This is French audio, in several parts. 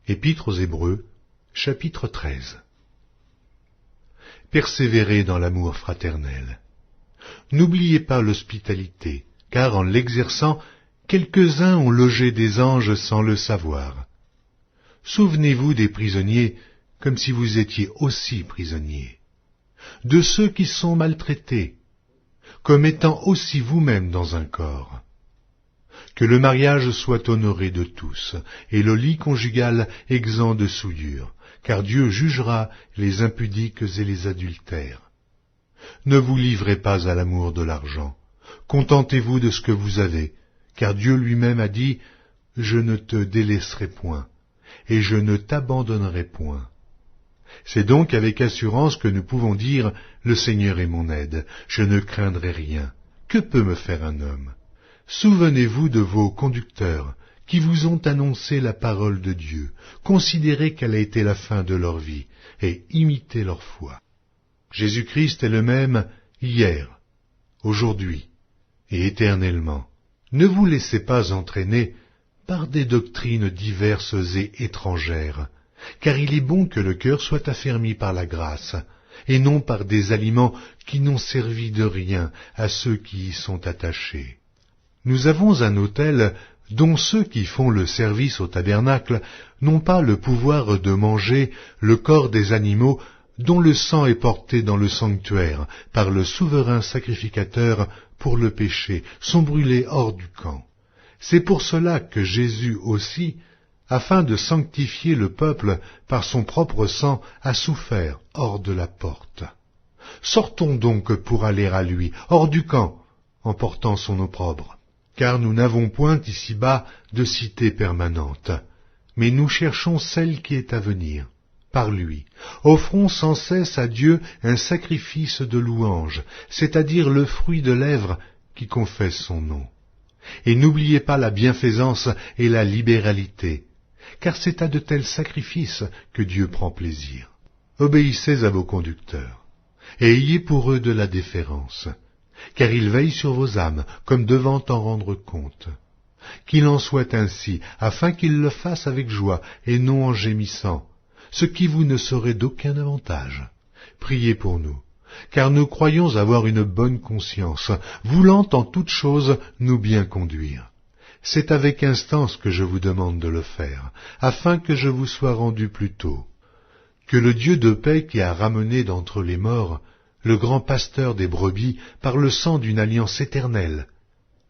Épître aux Hébreux, chapitre 13. Persévérez dans l'amour fraternel. N'oubliez pas l'hospitalité, car en l'exerçant, quelques-uns ont logé des anges sans le savoir. Souvenez-vous des prisonniers comme si vous étiez aussi prisonniers, de ceux qui sont maltraités, comme étant aussi vous-même dans un corps. Que le mariage soit honoré de tous, et le lit conjugal exempt de souillure, car Dieu jugera les impudiques et les adultères. Ne vous livrez pas à l'amour de l'argent, contentez-vous de ce que vous avez, car Dieu lui-même a dit « Je ne te délaisserai point, et je ne t'abandonnerai point ». C'est donc avec assurance que nous pouvons dire « Le Seigneur est mon aide, je ne craindrai rien. Que peut me faire un homme ?» Souvenez-vous de vos conducteurs, qui vous ont annoncé la parole de Dieu, considérez quelle a été la fin de leur vie, et imitez leur foi. Jésus-Christ est le même hier, aujourd'hui et éternellement. Ne vous laissez pas entraîner par des doctrines diverses et étrangères, car il est bon que le cœur soit affermi par la grâce, et non par des aliments qui n'ont servi de rien à ceux qui y sont attachés. Nous avons un autel dont ceux qui font le service au tabernacle n'ont pas le pouvoir de manger le corps des animaux dont le sang est porté dans le sanctuaire par le souverain sacrificateur pour le péché, sont brûlés hors du camp. C'est pour cela que Jésus aussi, afin de sanctifier le peuple par son propre sang, a souffert hors de la porte. Sortons donc pour aller à lui, hors du camp, en portant son opprobre. Car nous n'avons point ici-bas de cité permanente, mais nous cherchons celle qui est à venir. Par lui, offrons sans cesse à Dieu un sacrifice de louange, c'est-à-dire le fruit de lèvres qui confesse son nom. Et n'oubliez pas la bienfaisance et la libéralité, car c'est à de tels sacrifices que Dieu prend plaisir. Obéissez à vos conducteurs, et ayez pour eux de la déférence, car ils veillent sur vos âmes, comme devant en rendre compte. Qu'il en soit ainsi, afin qu'ils le fassent avec joie, et non en gémissant, ce qui vous ne serait d'aucun avantage. Priez pour nous, car nous croyons avoir une bonne conscience, voulant en toutes choses nous bien conduire. C'est avec instance que je vous demande de le faire, afin que je vous sois rendu plus tôt. Que le Dieu de paix qui a ramené d'entre les morts le grand pasteur des brebis par le sang d'une alliance éternelle,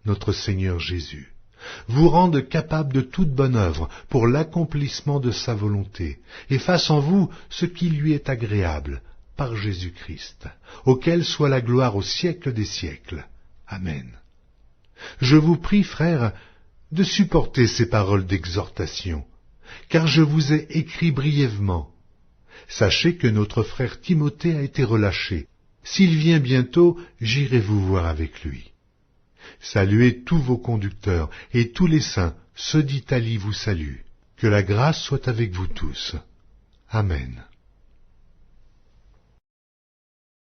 notre Seigneur Jésus, vous rende capable de toute bonne œuvre pour l'accomplissement de sa volonté, et fasse en vous ce qui lui est agréable, par Jésus-Christ, auquel soit la gloire au siècle des siècles. Amen. Je vous prie, frères, de supporter ces paroles d'exhortation, car je vous ai écrit brièvement. Sachez que notre frère Timothée a été relâché. S'il vient bientôt, j'irai vous voir avec lui. Saluez tous vos conducteurs, et tous les saints, ceux d'Italie vous saluent. Que la grâce soit avec vous tous. Amen.